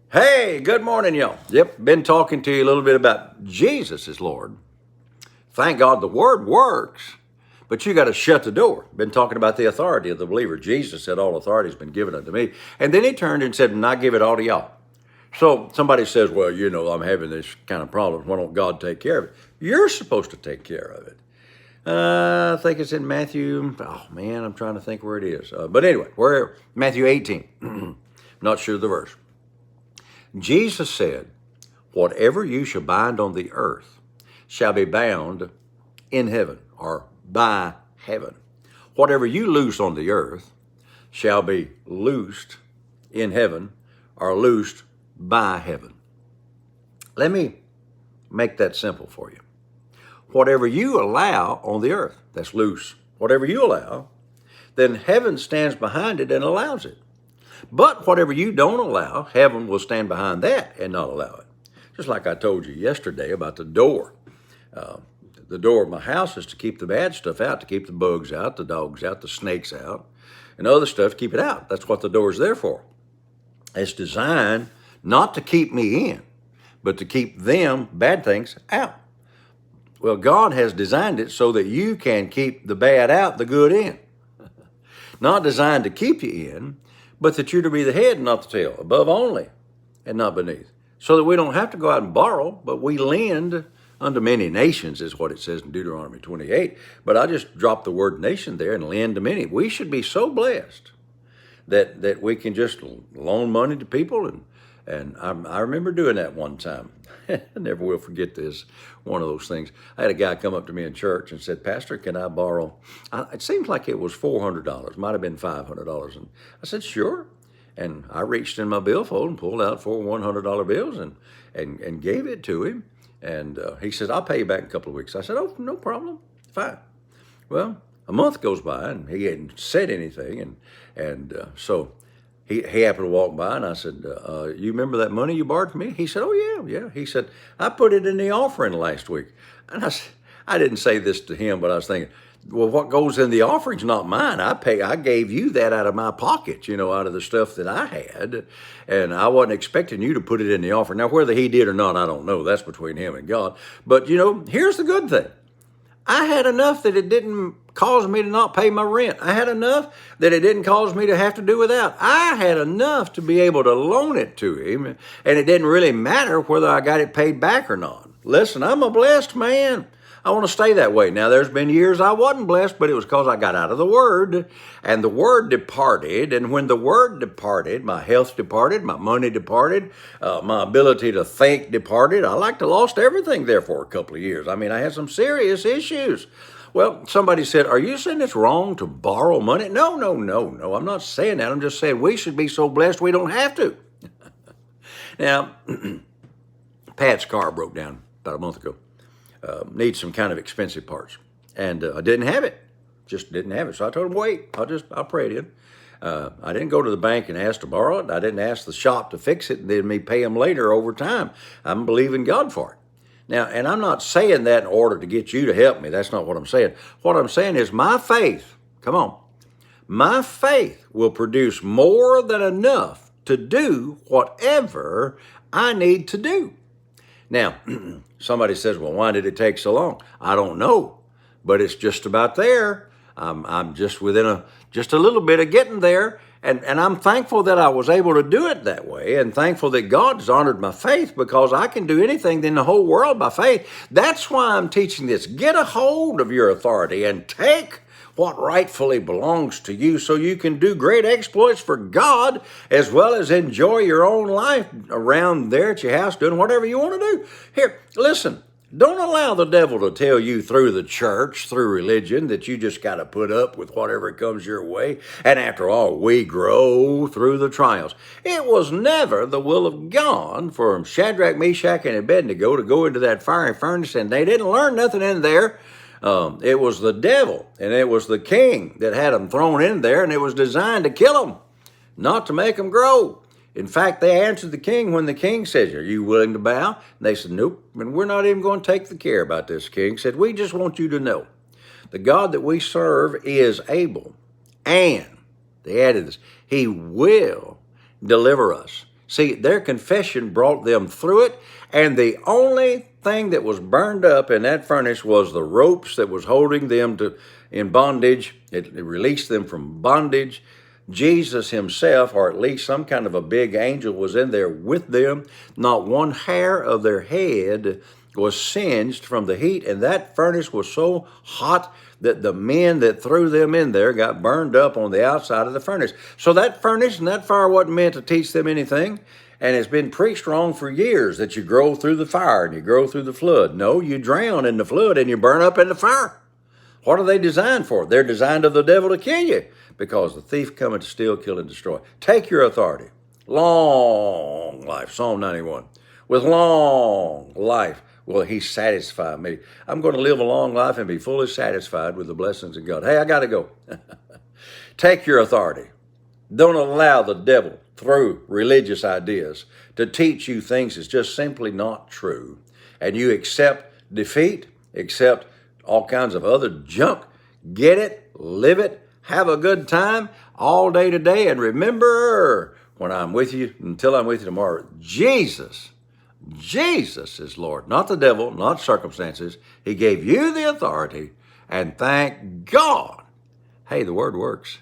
Hey, good morning, y'all. Yep, been talking to you a little bit about Jesus is Lord. Thank God the word works, but you got to shut the door. Been talking about the authority of the believer. Jesus said, all authority has been given unto me. And then he turned and said, and I give it all to y'all. So somebody says, well, I'm having this kind of problem. Why don't God take care of it? You're supposed to take care of it. I think it's in Matthew. Oh, man, I'm trying to think where it is. But anyway, Matthew 18. Not sure the verse. Jesus said, whatever you shall bind on the earth shall be bound in heaven or by heaven. Whatever you loose on the earth shall be loosed in heaven or loosed by heaven. Let me make that simple for you. Whatever you allow on the earth, that's loose. Whatever you allow, then heaven stands behind it and allows it. But whatever you don't allow, heaven will stand behind that and not allow it. Just like I told you yesterday about the door. The door of my house is to keep the bad stuff out, to keep the bugs out, the dogs out, the snakes out, and other stuff, to keep it out. That's what the door is there for. It's designed not to keep me in, but to keep them, bad things, out. Well, God has designed it so that you can keep the bad out, the good in. Not designed to keep you in, but that you're to be the head and not the tail, above only and not beneath. So that we don't have to go out and borrow, but we lend unto many nations, is what it says in Deuteronomy 28. But I just dropped the word nation there and lend to many. We should be so blessed that we can just loan money to people. And I remember doing that one time. I never will forget this, one of those things. I had a guy come up to me in church and said, Pastor, can I borrow? It seems like it was $400, might have been $500. And I said, sure. And I reached in my billfold and pulled out 4 $100 bills and gave it to him. And he said, I'll pay you back in a couple of weeks. I said, oh, no problem, fine. Well, a month goes by and he hadn't said anything. So he happened to walk by and I said, you remember that money you borrowed from me? He said, oh, yeah. He said, I put it in the offering last week. And I didn't say this to him, but I was thinking, well, what goes in the offering's not mine. I gave you that out of my pocket, out of the stuff that I had. And I wasn't expecting you to put it in the offering. Now, whether he did or not, I don't know. That's between him and God. But, here's the good thing. I had enough that it didn't cause me to not pay my rent. I had enough that it didn't cause me to have to do without. I had enough to be able to loan it to him, and it didn't really matter whether I got it paid back or not. Listen, I'm a blessed man. I want to stay that way. Now, there's been years I wasn't blessed, but it was because I got out of the Word, and the Word departed, and when the Word departed, my health departed, my money departed, my ability to think departed. I like to lost everything there for a couple of years. I mean, I had some serious issues. Well, somebody said, are you saying it's wrong to borrow money? No. I'm not saying that. I'm just saying we should be so blessed we don't have to. Now, Pat's car broke down about a month ago. Needs some kind of expensive parts. And I didn't have it. Just didn't have it. So I told him, wait, I'll pray it in. I didn't go to the bank and ask to borrow it. I didn't ask the shop to fix it and then me pay them later over time. I'm believing God for it. Now, and I'm not saying that in order to get you to help me. That's not what I'm saying. What I'm saying is my faith, my faith will produce more than enough to do whatever I need to do. Now, somebody says, well, why did it take so long? I don't know, but it's just about there. I'm just within just a little bit of getting there. And I'm thankful that I was able to do it that way, and thankful that God's honored my faith, because I can do anything in the whole world by faith. That's why I'm teaching this. Get a hold of your authority and take what rightfully belongs to you so you can do great exploits for God, as well as enjoy your own life around there at your house doing whatever you want to do. Here, listen. Don't allow the devil to tell you through the church, through religion, that you just got to put up with whatever comes your way. And after all, we grow through the trials. It was never the will of God for Shadrach, Meshach, and Abednego to go into that fiery furnace, and they didn't learn nothing in there. It was the devil, and it was the king that had them thrown in there, and it was designed to kill them, not to make them grow. In fact, they answered the king when the king said, are you willing to bow? And they said, nope, and we're not even going to take the care about this. King said, we just want you to know the God that we serve is able, and they added this, he will deliver us. See, their confession brought them through it, and the only thing that was burned up in that furnace was the ropes that was holding them in bondage. It released them from bondage. Jesus himself, or at least some kind of a big angel, was in there with them. Not one hair of their head was singed from the heat, and that furnace was so hot that the men that threw them in there got burned up on the outside of the furnace. So that furnace and that fire wasn't meant to teach them anything, and it's been preached wrong for years that you grow through the fire and you grow through the flood. No, you drown in the flood and you burn up in the fire. What are they designed for? They're designed of the devil to kill you, because the thief cometh to steal, kill, and destroy. Take your authority. Long life, Psalm 91. With long life will he satisfy me. I'm going to live a long life and be fully satisfied with the blessings of God. Hey, I got to go. Take your authority. Don't allow the devil, through religious ideas, to teach you things that's just simply not true. And you accept defeat, accept all kinds of other junk. Get it, live it, have a good time all day today. And remember, when I'm with you, until I'm with you tomorrow, Jesus is Lord, not the devil, not circumstances. He gave you the authority, and thank God. Hey, the word works.